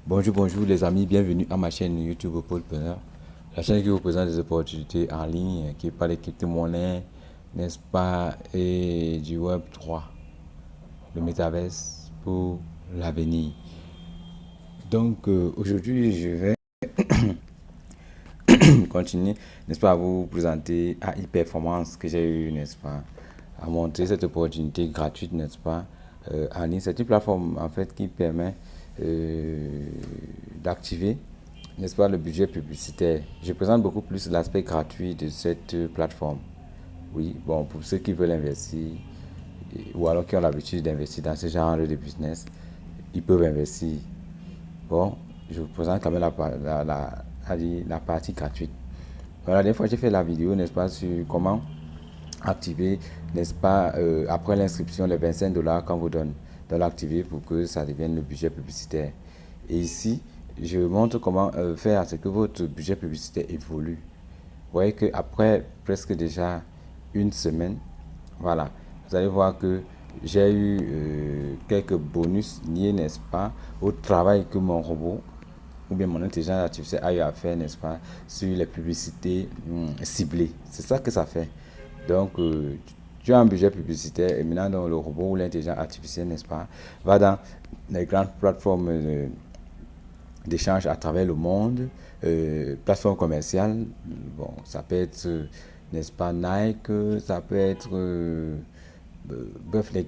Bonjour les amis, bienvenue à ma chaîne YouTube Paulpreneur, la chaîne qui vous présente des opportunités en ligne, qui parle des crypto-monnaies, n'est-ce pas, et du Web 3, le métaverse pour l'avenir. Donc aujourd'hui, je vais continuer, n'est-ce pas, à vous présenter AI Performance que j'ai eu, n'est-ce pas, à montrer cette opportunité gratuite, n'est-ce pas, en ligne. C'est une plateforme en fait qui permet d'activer, n'est-ce pas, le budget publicitaire. Je présente beaucoup plus l'aspect gratuit de cette plateforme. Oui, bon, pour ceux qui veulent investir ou alors qui ont l'habitude d'investir dans ce genre de business, ils peuvent investir. Bon, je vous présente quand même la partie gratuite. Voilà, la dernière fois, j'ai fait la vidéo, n'est-ce pas, sur comment activer, n'est-ce pas, après l'inscription, les 25 dollars qu'on vous donne, de l'activer pour que ça devienne le budget publicitaire. Et ici, je montre comment faire à ce que votre budget publicitaire évolue. Vous voyez qu'après presque déjà une semaine, voilà, vous allez voir que j'ai eu quelques bonus liés, n'est-ce pas, au travail que mon robot ou bien mon intelligence artificielle a eu à faire, n'est-ce pas, sur les publicités ciblées. C'est ça que ça fait. Donc, tu as un budget publicitaire et maintenant, dans le robot ou l'intelligence artificielle, n'est-ce pas, va dans les grandes plateformes d'échange à travers le monde, plateformes commerciales, bon, ça peut être, n'est-ce pas, Nike, ça peut être, bref, les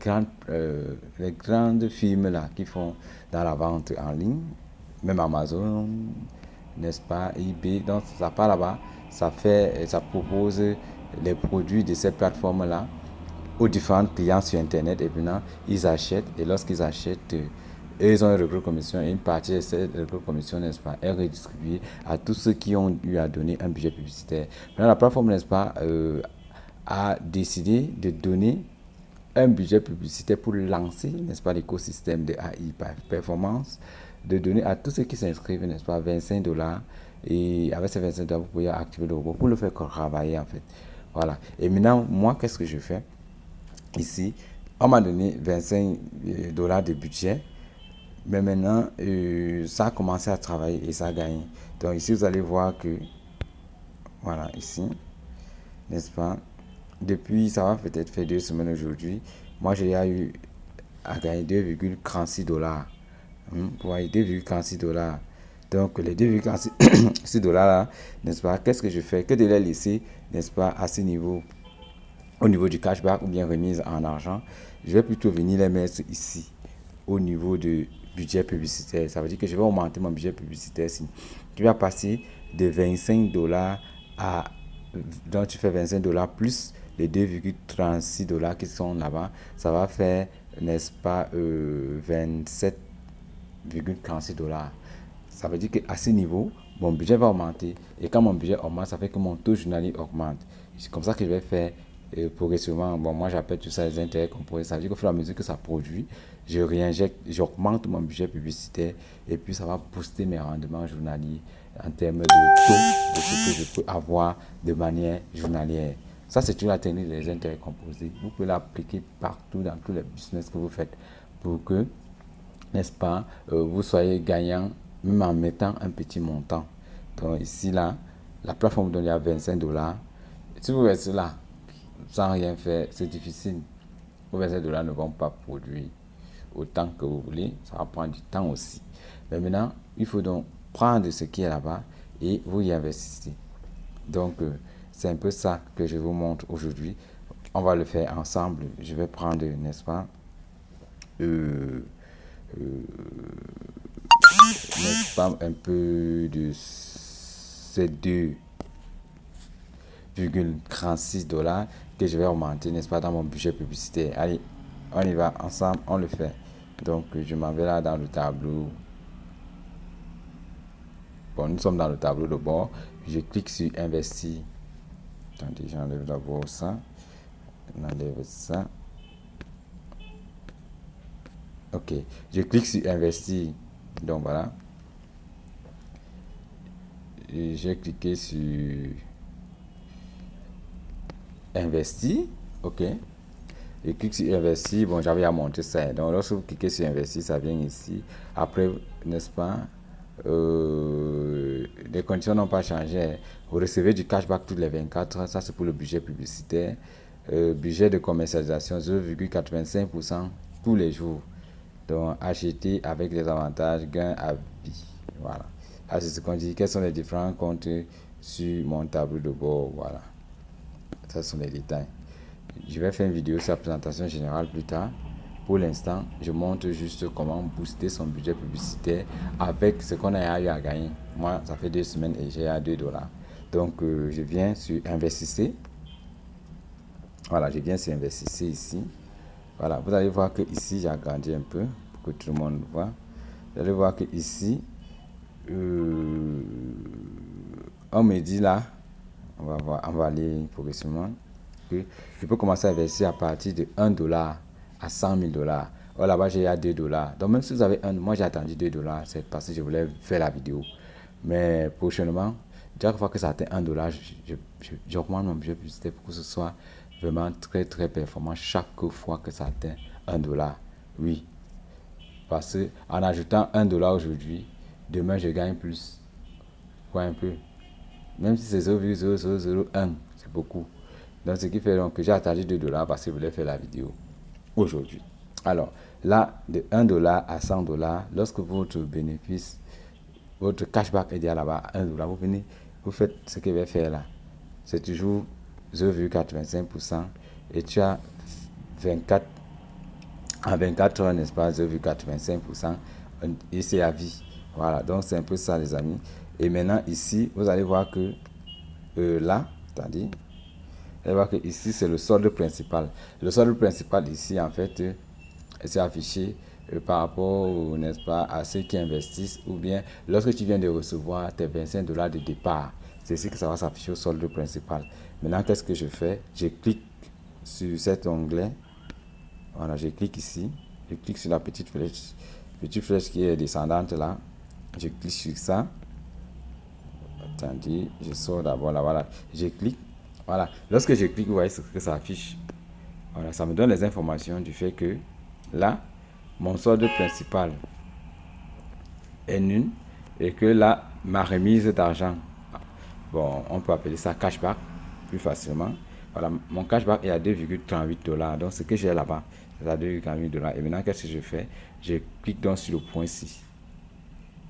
grandes firmes là qui font dans la vente en ligne, même Amazon, n'est-ce pas, eBay, donc ça part là-bas, ça propose les produits de ces plateformes-là aux différents clients sur Internet et maintenant ils achètent et lorsqu'ils achètent, ils ont une recrue commission et une partie de cette recrue commission, n'est-ce pas, est redistribuée à tous ceux qui ont eu à donner un budget publicitaire. Maintenant la plateforme, n'est-ce pas, a décidé de donner un budget publicitaire pour lancer, n'est-ce pas, l'écosystème de AI Performance, de donner à tous ceux qui s'inscrivent, n'est-ce pas, 25 dollars. Et avec ces 25 dollars, vous pouvez activer le robot pour le faire travailler, en fait. Voilà. Et maintenant, moi, qu'est-ce que je fais ici? On m'a donné 25 dollars de budget. Mais maintenant, ça a commencé à travailler et ça a gagné. Donc ici, vous allez voir que, voilà, ici, n'est-ce pas, depuis, ça va peut-être faire 2 semaines aujourd'hui, moi j'ai eu à gagner 2,36 dollars. Vous voyez, 2,36 dollars. Donc les 2,36 dollars là, n'est-ce pas, qu'est-ce que je fais? Que de les laisser, n'est-ce pas, à ce niveau, au niveau du cashback ou bien remise en argent, je vais plutôt venir les mettre ici, au niveau de budget publicitaire. Ça veut dire que je vais augmenter mon budget publicitaire ici, qui va passer de 25 dollars à, donc tu fais 25 dollars plus les 2,36 dollars qui sont là-bas, ça va faire, n'est-ce pas, 27,46 dollars. Ça veut dire qu'à ce niveau, mon budget va augmenter. Et quand mon budget augmente, ça fait que mon taux journalier augmente. C'est comme ça que je vais faire progressivement. Bon, moi, j'appelle tout ça les intérêts composés. Ça veut dire qu'au fur et à mesure que ça produit, je réinjecte, j'augmente mon budget publicitaire. Et puis, ça va booster mes rendements journaliers en termes de taux de ce que je peux avoir de manière journalière. Ça, c'est une la technique des intérêts composés. Vous pouvez l'appliquer partout dans tous les business que vous faites pour que, n'est-ce pas, vous soyez gagnant même en mettant un petit montant. Donc ici, là, la plateforme donne à 25 dollars. Si vous restez là, sans rien faire, c'est difficile. Vos 25 dollars ne vont pas produire autant que vous voulez. Ça va prendre du temps aussi. Mais maintenant, il faut donc prendre ce qui est là-bas et vous y investissez. Donc, c'est un peu ça que je vous montre aujourd'hui. On va le faire ensemble. Je vais prendre, n'est-ce pas, n'est-ce pas, un peu de ces 2,36 dollars que je vais augmenter, n'est-ce pas, dans mon budget publicitaire. Allez, on y va ensemble, on le fait. Donc, je m'en vais là dans le tableau. Bon, nous sommes dans le tableau de bord. Je clique sur investir. Attendez, j'enlève d'abord ça. On enlève ça. Ok, je clique sur investir. Donc voilà. J'ai cliqué sur investir. Ok. Je clique sur investir. Bon, j'avais à montrer ça. Donc lorsque vous cliquez sur investir, ça vient ici. Après, n'est-ce pas, Les conditions n'ont pas changé. Vous recevez du cashback toutes les 24 heures. Ça, c'est pour le budget publicitaire. Budget de commercialisation 0,85% tous les jours. Donc, acheter avec les avantages, gains à vie. Voilà. Ah, c'est ce qu'on dit. Quels sont les différents comptes sur mon tableau de bord? Voilà. Ça sont les détails. Je vais faire une vidéo sur la présentation générale plus tard. Pour l'instant, je montre juste comment booster son budget publicitaire avec ce qu'on a eu à gagner. Moi, ça fait 2 semaines et j'ai à 2 $. Donc, je viens sur Investissez. Voilà, je viens sur Investissez ici. Voilà, vous allez voir que ici, j'ai agrandi un peu pour que tout le monde voit. Vous allez voir que ici, on me dit là, on va aller progressivement, que je peux commencer à investir à partir de 1 $ à 100 000 $. Or là-bas, j'ai à 2 $. Donc même si vous avez moi j'ai attendu 2 $, c'est parce que je voulais faire la vidéo. Mais prochainement, chaque fois que ça atteint 1 $, j'augmente mon budget publicitaire pour que ce soit vraiment très très performant chaque fois que ça atteint 1 $. Oui. Parce qu'en ajoutant 1 $ aujourd'hui, demain je gagne plus. Quoi un peu. Même si c'est 0,0001, c'est beaucoup. Donc ce qui fait donc que j'ai attendu 2 $ parce que je voulais faire la vidéo aujourd'hui. Alors là, de 1 $ à 100 $, lorsque votre bénéfice, votre cashback est déjà là-bas à 1 $, vous venez, vous faites ce que je vais faire là. C'est toujours 0,85% et tu as 24 à 24 heures, n'est-ce pas, 0,85% et c'est à vie. Voilà, donc c'est un peu ça les amis. Et maintenant ici, vous allez voir que là, attendez, vous allez voir que ici c'est le solde principal. Le solde principal ici en fait, c'est affiché par rapport, n'est-ce pas, à ceux qui investissent ou bien lorsque tu viens de recevoir tes 25 $ de départ. C'est ici que ça va s'afficher au solde principal. Maintenant, qu'est-ce que je fais? Je clique sur cet onglet. Voilà, je clique ici. Je clique sur la petite flèche qui est descendante là. Je clique sur ça. Attendez, je sors d'abord là. Voilà, je clique. Voilà, lorsque je clique, vous voyez ce que ça affiche. Voilà, ça me donne les informations du fait que là, mon solde principal est nul et que là, ma remise d'argent, bon, on peut appeler ça cashback plus facilement. Voilà, mon cashback est à 2,38 $. Donc, ce que j'ai là-bas, c'est à 2,38 $. Et maintenant, qu'est-ce que je fais? Je clique donc sur le point ci.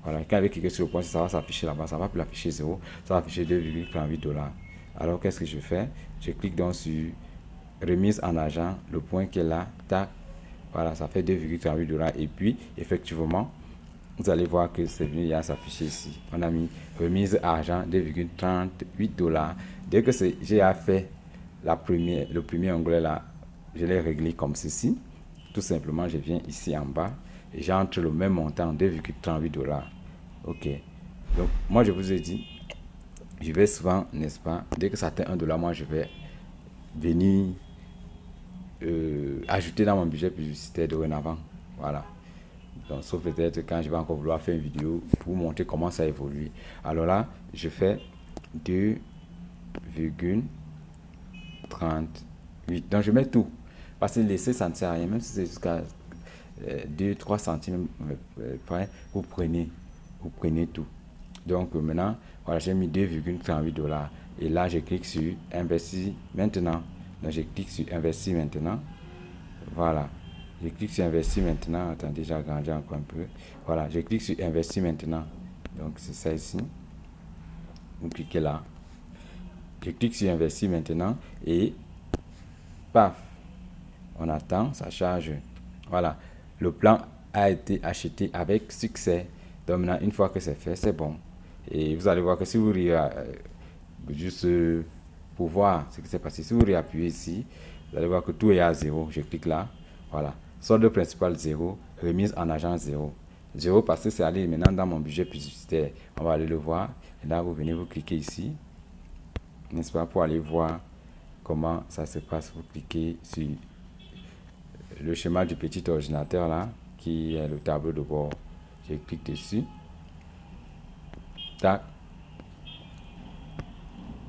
Voilà, quand je clique sur le point ci, ça va s'afficher là-bas. Ça va plus afficher 0, ça va afficher 2,38 $. Alors, qu'est-ce que je fais? Je clique donc sur remise en argent, le point qui est là, tac. Voilà, ça fait 2,38 $. Et puis, effectivement, vous allez voir que c'est venu à s'afficher ici. On a mis remise argent 2,38 $. Dès que j'ai fait le premier onglet là, je l'ai réglé comme ceci. Tout simplement, je viens ici en bas et j'entre le même montant, 2,38 $. Ok. Donc, moi, je vous ai dit, je vais souvent, n'est-ce pas, dès que ça atteint 1 $, moi, je vais venir ajouter dans mon budget publicitaire dorénavant. Voilà. Donc, sauf peut-être quand je vais encore vouloir faire une vidéo pour vous montrer comment ça évolue. Alors là, je fais 2,38. Donc, je mets tout. Parce que laisser, ça ne sert à rien. Même si c'est jusqu'à 2-3 centimes près, vous prenez tout. Donc, maintenant, voilà, j'ai mis 2,38 $. Et là, je clique sur Investir maintenant. Donc, je clique sur Investir maintenant. Voilà. Je clique sur Investir maintenant. Attendez, j'ai agrandi encore un peu. Voilà, je clique sur Investir maintenant. Donc, c'est ça ici. Vous cliquez là. Je clique sur Investir maintenant. Et paf, on attend, ça charge. Voilà, le plan a été acheté avec succès. Donc maintenant, une fois que c'est fait, c'est bon. Et vous allez voir que si vous juste pour voir ce qui s'est passé, si vous réappuyez ici, vous allez voir que tout est à 0. Je clique là. Voilà. Solde principal 0. Remise en argent 0. 0 parce que c'est allé maintenant dans mon budget publicitaire. On va aller le voir. Et là, vous venez, vous cliquez ici. N'est-ce pas? Pour aller voir comment ça se passe. Vous cliquez sur le schéma du petit ordinateur là, qui est le tableau de bord. Je clique dessus. Tac.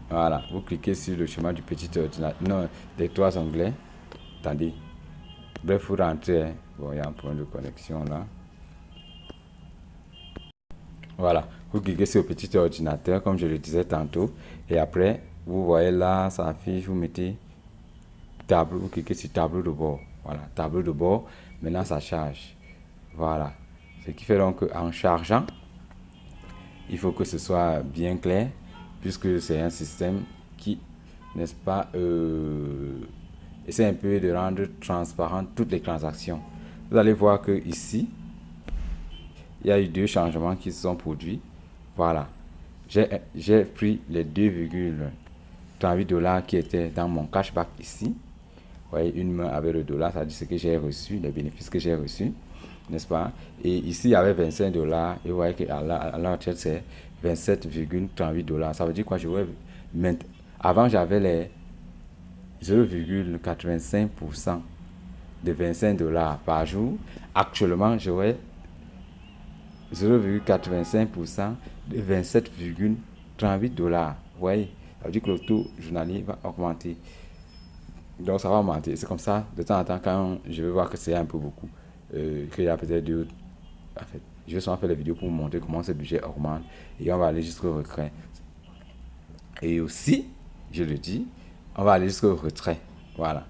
Voilà, vous cliquez sur le schéma du petit ordinateur. Non, des 3 onglets. Attendez. Bref, vous rentrez. Bon, il y a un point de connexion là. Voilà, vous cliquez sur le petit ordinateur, comme je le disais tantôt, et après, vous voyez là, ça affiche, vous mettez tableau, vous cliquez sur tableau de bord. Voilà, tableau de bord, maintenant ça charge. Voilà, ce qui fait donc qu'en chargeant, il faut que ce soit bien clair, puisque c'est un système qui, n'est-ce pas, essaie un peu de rendre transparent toutes les transactions. Vous allez voir que ici, il y a eu 2 changements qui se sont produits. Voilà. J'ai pris les 2,38 $ qui étaient dans mon cashback ici. Vous voyez, une main avec le dollar, ça dit ce que j'ai reçu, les bénéfices que j'ai reçus, n'est-ce pas? Et ici, il y avait 25 $. Et vous voyez qu'à l'heure actuelle, c'est 27,38 $. Ça veut dire quoi? Avant, j'avais les 0,85% de 25 $ par jour. Actuellement, j'aurai 0,85% de 27,38 $. Vous voyez, ça veut dire que le taux journalier va augmenter. Donc ça va augmenter. C'est comme ça, de temps en temps, quand je vais voir que c'est un peu beaucoup, qu'il y a peut-être deux. En fait, je vais souvent faire des vidéos pour vous montrer comment ce budget augmente et on va aller jusqu'au retrait. Et aussi, je le dis, on va aller jusqu'au retrait. Voilà.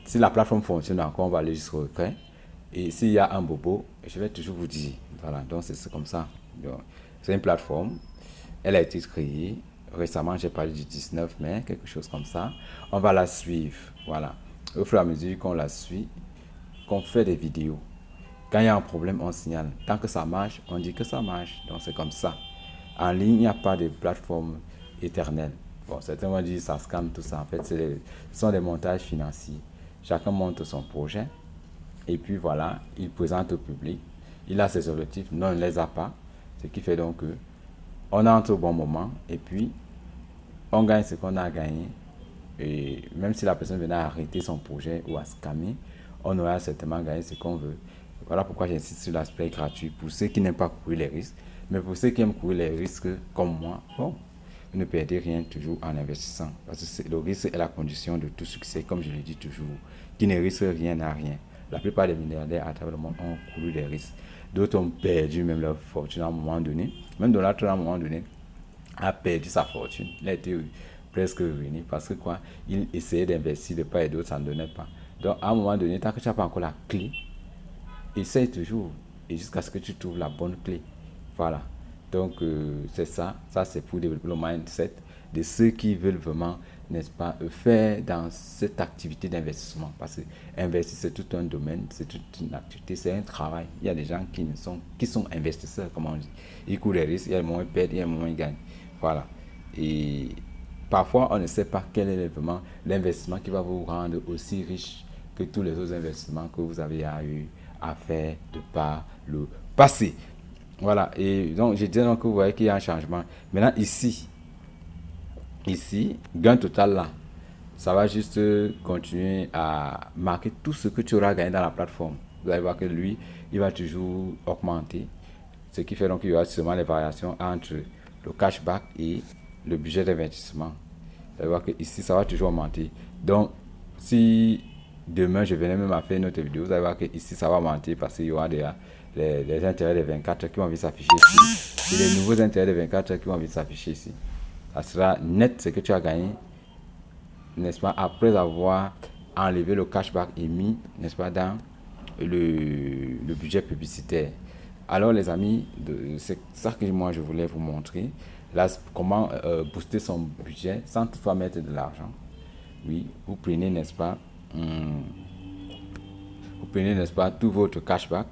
Si la plateforme fonctionne encore, on va aller jusqu'au retrait. Et s'il y a un bobo, je vais toujours vous dire. Voilà, donc c'est comme ça. C'est une plateforme. Elle a été créée. Récemment, j'ai parlé du 19 mai, quelque chose comme ça. On va la suivre. Voilà. Au fur et à mesure qu'on la suit, qu'on fait des vidéos. Quand il y a un problème, on signale. Tant que ça marche, on dit que ça marche. Donc c'est comme ça. En ligne, il n'y a pas de plateforme éternelle. Bon, certains vont dire ça scam, tout ça. En fait, ce sont des montages financiers. Chacun monte son projet. Et puis voilà, il présente au public. Il a ses objectifs, non, il ne les a pas. Ce qui fait donc que on entre au bon moment et puis on gagne ce qu'on a gagné. Et même si la personne venait à arrêter son projet ou à scammer, on aura certainement gagné ce qu'on veut. Voilà pourquoi j'insiste sur l'aspect gratuit pour ceux qui n'aiment pas courir les risques. Mais pour ceux qui aiment courir les risques comme moi, bon, vous ne perdez rien toujours en investissant. Parce que le risque est la condition de tout succès, comme je le dis toujours. Qui ne risque rien n'a rien. La plupart des milliardaires à travers le monde ont couru des risques. D'autres ont perdu même leur fortune à un moment donné. Même Donald Trump à un moment donné a perdu sa fortune. Il a été presque ruiné parce que quoi, il essayait d'investir de part et d'autre, ça ne donnait pas. Donc à un moment donné, tant que tu n'as pas encore la clé, essaye toujours et jusqu'à ce que tu trouves la bonne clé. Voilà. Donc c'est ça. Ça c'est pour développer le mindset de ceux qui veulent vraiment, n'est-ce pas, faire dans cette activité d'investissement. Parce que investir c'est tout un domaine, c'est toute une activité, c'est un travail. Il y a des gens qui sont investisseurs, comme on dit. Ils courent les risques, il y a le moment où ils perdent, il y a le moment où ils gagnent. Voilà. Et parfois on ne sait pas quel est vraiment l'investissement qui va vous rendre aussi riche que tous les autres investissements que vous avez eu à faire de par le passé. Voilà, et donc je disais donc que vous voyez qu'il y a un changement. Maintenant ici, gain total là, ça va juste continuer à marquer tout ce que tu auras gagné dans la plateforme. Vous allez voir que lui, il va toujours augmenter. Ce qui fait donc qu'il y aura seulement les variations entre le cashback et le budget d'investissement. Vous allez voir que ici, ça va toujours augmenter. Donc, si demain je venais même à faire une autre vidéo, vous allez voir que ici, ça va augmenter parce qu'il y aura les intérêts des 24 qui vont venir s'afficher ici. Et les nouveaux intérêts des 24 qui vont venir s'afficher ici. Ça sera net ce que tu as gagné, n'est-ce pas, après avoir enlevé le cashback et mis, n'est-ce pas, dans le budget publicitaire. Alors les amis, c'est ça que moi je voulais vous montrer. Là, comment booster son budget sans toutefois mettre de l'argent. Oui, vous prenez, n'est-ce pas, tout votre cashback.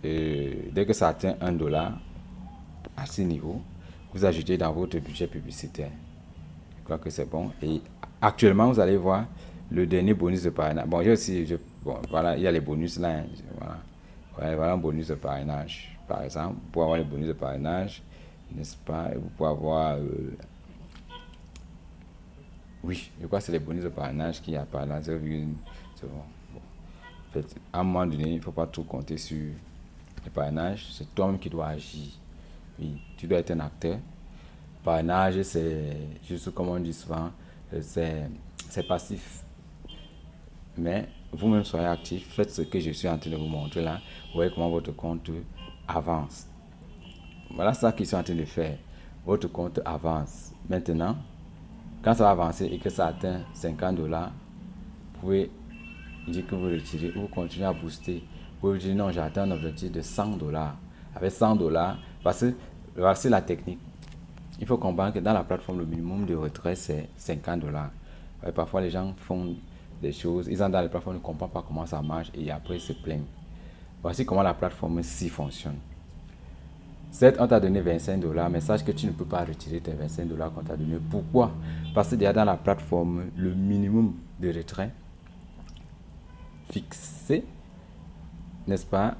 Dès que ça atteint $1 à ce niveau, vous ajoutez dans votre budget publicitaire. Je crois que c'est bon. Et actuellement, vous allez voir le dernier bonus de parrainage. Bon, j'ai aussi, voilà, il y a les bonus là. Voilà un bonus de parrainage. Par exemple, vous pouvez avoir les bonus de parrainage, n'est-ce pas? Et vous pouvez avoir, oui, je crois que c'est les bonus de parrainage qui apparaissent là. C'est bon. En fait, à un moment donné, il ne faut pas trop compter sur les parrainages. C'est toi-même qui dois agir. Oui, tu dois être un acteur. Parrainage, c'est juste comme on dit souvent, c'est passif. Mais vous-même soyez actif, faites ce que je suis en train de vous montrer là. Vous voyez comment votre compte avance. Voilà ça qu'ils sont en train de faire. Votre compte avance. Maintenant, quand ça va avancer et que ça atteint $50, vous pouvez dire que vous retirez ou vous continuez à booster. Vous pouvez dire non, j'ai atteint un objectif de $100. Avec $100, parce que voici la technique. Il faut comprendre que dans la plateforme, le minimum de retrait, c'est $50. Parfois, les gens font des choses, ils entrent dans la plateforme, ils ne comprennent pas comment ça marche et après, ils se plaignent. Voici comment la plateforme C fonctionne. Certes, on t'a donné $25, mais sache que tu ne peux pas retirer tes $25 qu'on t'a donné. Pourquoi? Parce que déjà dans la plateforme, le minimum de retrait fixé, n'est-ce pas,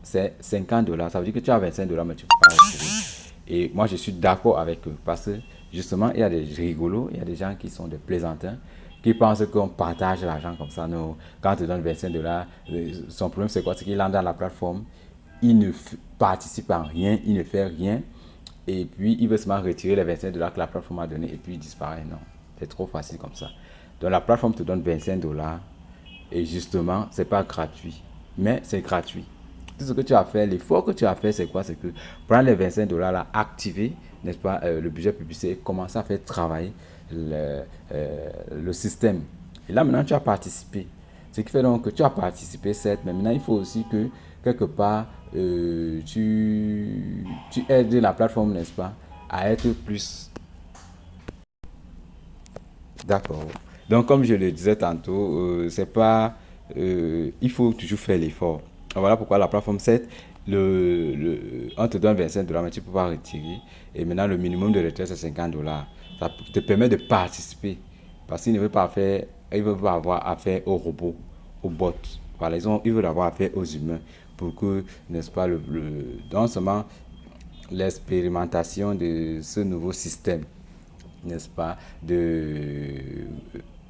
c'est $50. Ça veut dire que tu as $25, mais tu ne peux pas retirer. Et moi, je suis d'accord avec eux parce que justement, il y a des rigolos, il y a des gens qui sont des plaisantins, qui pensent qu'on partage l'argent comme ça. Non, quand on te donne $25, son problème c'est quoi? C'est qu'il entre dans la plateforme, il ne participe à rien, il ne fait rien, et puis il veut seulement retirer les $25 que la plateforme a donné et puis il disparaît. Non, c'est trop facile comme ça. Donc la plateforme te donne $25 et justement, c'est pas gratuit, mais c'est gratuit. Tout ce que tu as fait, l'effort que tu as fait, c'est quoi? C'est que prendre les $25 là, activer, n'est-ce pas, le budget publicitaire et commencer à faire travailler le système. Et là, maintenant, tu as participé. Ce qui fait donc que tu as participé, certes, mais maintenant, il faut aussi que, quelque part, tu aides la plateforme, n'est-ce pas, à être plus d'accord. Donc, comme je le disais tantôt, c'est pas, il faut toujours faire l'effort. Voilà pourquoi la plateforme 7, on te donne $25, mais tu ne peux pas retirer. Et maintenant, le minimum de retrait, c'est $50. Ça te permet de participer. Parce qu'ils ne veulent pas faire, ils veulent pas avoir affaire aux robots, aux bots. Voilà, ils veulent avoir affaire aux humains pour que, n'est-ce pas, non seulement l'expérimentation de ce nouveau système, n'est-ce pas,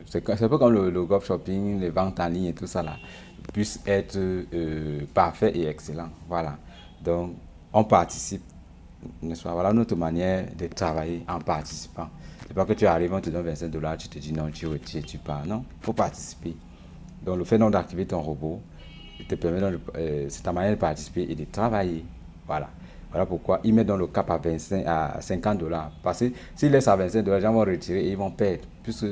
c'est un peu comme le Gop Shopping, les ventes en ligne et tout ça là, puisse être parfait et excellent. Voilà. Donc, on participe, n'est-ce pas? Voilà notre manière de travailler en participant. C'est pas que tu arrives, on te donne $25, tu te dis non, tu retires, tu pars. Non, il faut participer. Donc, le fait donc d'activer ton robot te permet donc c'est ta manière de participer et de travailler. Voilà. Voilà pourquoi ils mettent dans le cap à $50. Parce que s'ils laissent à $25, les gens vont retirer et ils vont perdre. Puisque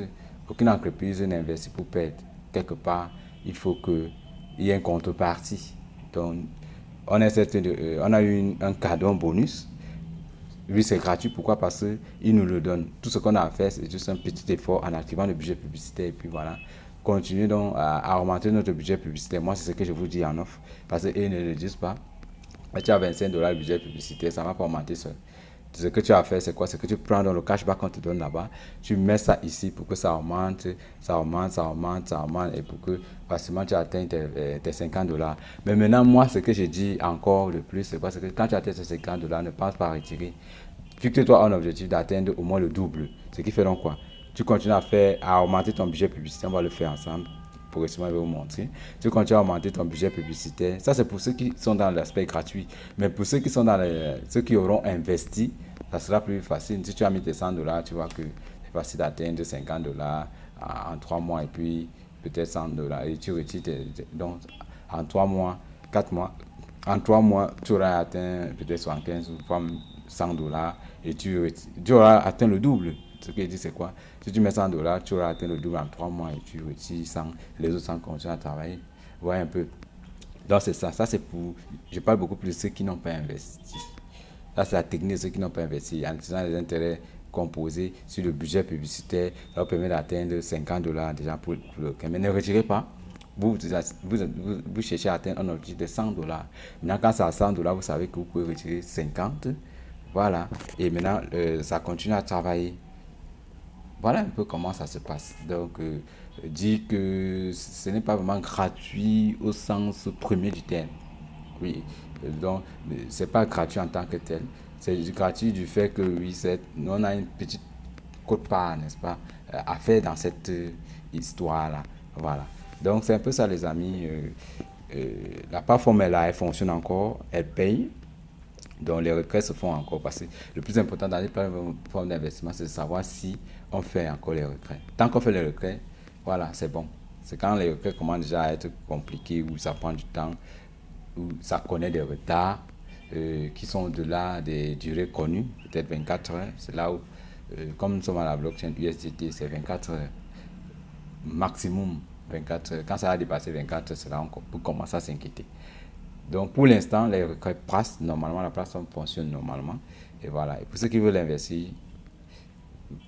aucune entreprise n'investit pour perdre. Quelque part, il faut qu'il y ait une contrepartie. Donc, on a eu un cadeau, un bonus. Lui, c'est gratuit. Pourquoi? Parce qu'il nous le donne. Tout ce qu'on a à faire, c'est juste un petit effort en activant le budget publicitaire. Et puis voilà. Continuez donc à augmenter notre budget publicitaire. Moi, c'est ce que je vous dis en offre. Parce qu'ils ne le disent pas. Mais tu as $25 de budget publicitaire, ça ne va pas augmenter seul. Ce que tu as fait, c'est quoi? C'est que tu prends dans le cashback qu'on te donne là-bas, tu mets ça ici pour que ça augmente, ça augmente, ça augmente, ça augmente, et pour que facilement tu atteignes tes $50. Mais maintenant, moi, ce que je dis encore le plus, c'est quoi? C'est que quand tu atteins ces $50, ne pense pas à retirer. Fixe-toi un objectif d'atteindre au moins le double. Ce qui fait donc quoi? Tu continues à augmenter ton budget publicitaire, on va le faire ensemble. Progressivement, je vais vous montrer. Tu continues à augmenter ton budget publicitaire. Ça, c'est pour ceux qui sont dans l'aspect gratuit. Mais pour ceux qui sont ceux qui auront investi, ça sera plus facile. Si tu as mis tes $100, tu vois que c'est facile d'atteindre $50 en 3 mois et puis peut-être $100. Et tu retires donc en 3 mois, 4 mois. En 3 mois, tu auras atteint peut-être 75 ou $100 et tu auras atteint le double. Ce qu'il dit, c'est quoi? Si tu mets $100, tu auras atteint le double en 3 mois et tu retires 100, les autres 100 continuent à travailler. Vous voyez un peu. Donc c'est ça. Ça, c'est pour. Je parle beaucoup plus de ceux qui n'ont pas investi. Ça, c'est la technique de ceux qui n'ont pas investi. En utilisant les intérêts composés sur le budget publicitaire, ça vous permet d'atteindre $50 déjà pour le. Mais ne retirez pas. Vous cherchez à atteindre un objectif de $100. Maintenant, quand c'est à $100, vous savez que vous pouvez retirer 50. Voilà. Et maintenant, ça continue à travailler. Voilà un peu comment ça se passe. Donc, dire que ce n'est pas vraiment gratuit au sens premier du terme. Oui, donc, c'est pas gratuit en tant que tel. C'est gratuit du fait que, oui, on a une petite quote-part, n'est-ce pas, à faire dans cette histoire-là. Voilà. Donc, c'est un peu ça, les amis. La plateforme est là, elle fonctionne encore, elle paye. Donc les retraits se font encore parce que le plus important dans les plateformes d'investissement, c'est de savoir si on fait encore les retraits. Tant qu'on fait les retraits, voilà, c'est bon. C'est quand les retraits commencent déjà à être compliqués, où ça prend du temps, où ça connaît des retards, qui sont au-delà des durées connues, peut-être 24 heures. C'est là où, comme nous sommes à la blockchain USDT, c'est 24 heures maximum. 24 heures. Quand ça va dépasser 24 heures, c'est là qu'on peut commencer à s'inquiéter. Donc pour l'instant, les requêtes passent normalement, la plateforme fonctionne normalement. Et voilà. Et pour ceux qui veulent investir,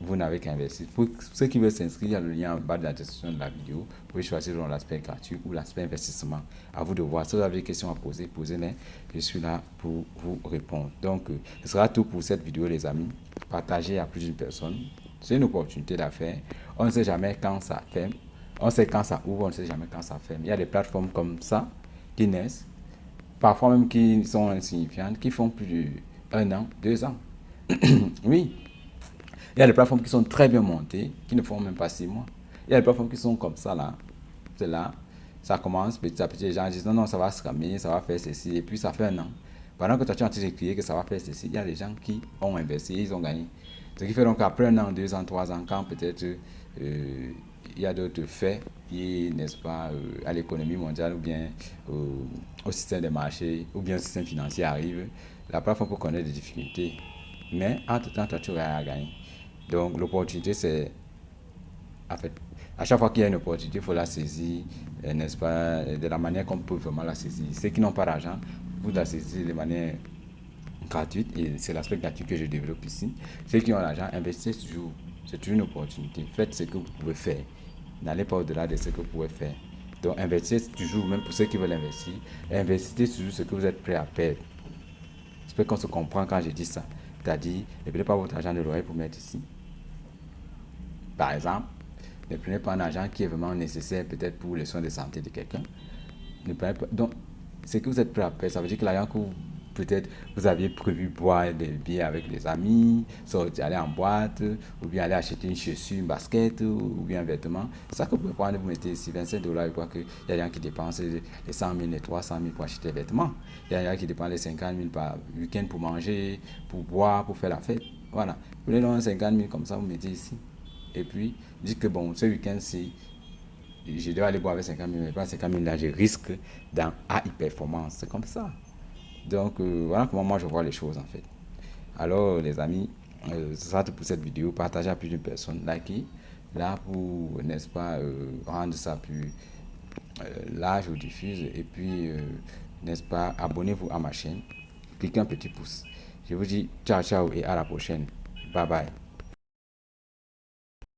vous n'avez qu'à investir. Pour ceux qui veulent s'inscrire, il y a le lien en bas de la description de la vidéo. Vous pouvez choisir l'aspect gratuit ou l'aspect investissement. À vous de voir. Si vous avez des questions à poser, posez-les. Je suis là pour vous répondre. Donc, ce sera tout pour cette vidéo, les amis. Partagez à plus d'une personne. C'est une opportunité d'affaires. On ne sait jamais quand ça ferme. On sait quand ça ouvre, on ne sait jamais quand ça ferme. Il y a des plateformes comme ça qui naissent, parfois même qui sont insignifiantes, qui font plus d'un an, 2 ans. Oui. Il y a des plateformes qui sont très bien montées, qui ne font même pas 6 mois. Il y a des plateformes qui sont comme ça, là. C'est là. Ça commence petit à petit. Les gens disent non, non, ça va se calmer, ça va faire ceci. Et puis ça fait un an. Pendant que toi, tu es en train de crier que ça va faire ceci, il y a des gens qui ont investi, ils ont gagné. Ce qui fait donc qu'après un an, 2 ans, 3 ans, quand peut-être il y a d'autres faits qui, n'est-ce pas, à l'économie mondiale ou bien au système des marchés ou bien au système financier arrive, la plateforme peut connaître des difficultés. Mais entre-temps, toi, tu auras à gagner. Donc, l'opportunité, c'est, en fait, à chaque fois qu'il y a une opportunité, il faut la saisir, n'est-ce pas, de la manière qu'on peut vraiment la saisir. Ceux qui n'ont pas d'argent, vous la saisir de manière gratuite, et c'est l'aspect gratuit que je développe ici. Ceux qui ont l'argent, investissez toujours. C'est une opportunité. Faites ce que vous pouvez faire. N'allez pas au-delà de ce que vous pouvez faire. Donc, investissez toujours, même pour ceux qui veulent investir, investissez toujours ce que vous êtes prêt à perdre. J'espère qu'on se comprend quand je dis ça. C'est-à-dire, ne prenez pas votre argent de l'oreille pour mettre ici. Par exemple, ne prenez pas un argent qui est vraiment nécessaire peut-être pour les soins de santé de quelqu'un. Ne prenez pas. Donc, ce que vous êtes prêt à payer, ça veut dire que l'argent que peut-être vous aviez prévu boire des bières avec des amis, sortir, aller en boîte, ou bien aller acheter une chaussure, une basket, ou bien un vêtement. C'est ça que vous pouvez prendre, vous mettez ici 25 $. Je crois qu'il y a des gens qui dépensent les 100 000, les 300 000 pour acheter des vêtements. Il y a des gens qui dépensent les 50 000 par week-end pour manger, pour boire, pour faire la fête. Voilà. Vous prenez donc 50 000 comme ça, vous mettez ici. Et puis, dites que bon, ce week-end-ci, je dois aller boire avec 50 000, mais pas 50 000 là, je risque dans AI Performance. C'est comme ça. Donc, voilà comment moi je vois les choses en fait. Alors, les amis, c'est ça tout pour cette vidéo. Partagez à plus d'une personne. Likez. Là, pour, n'est-ce pas, rendre ça plus large ou diffuse. Et puis, n'est-ce pas, abonnez-vous à ma chaîne. Cliquez un petit pouce. Je vous dis ciao, ciao et à la prochaine. Bye bye.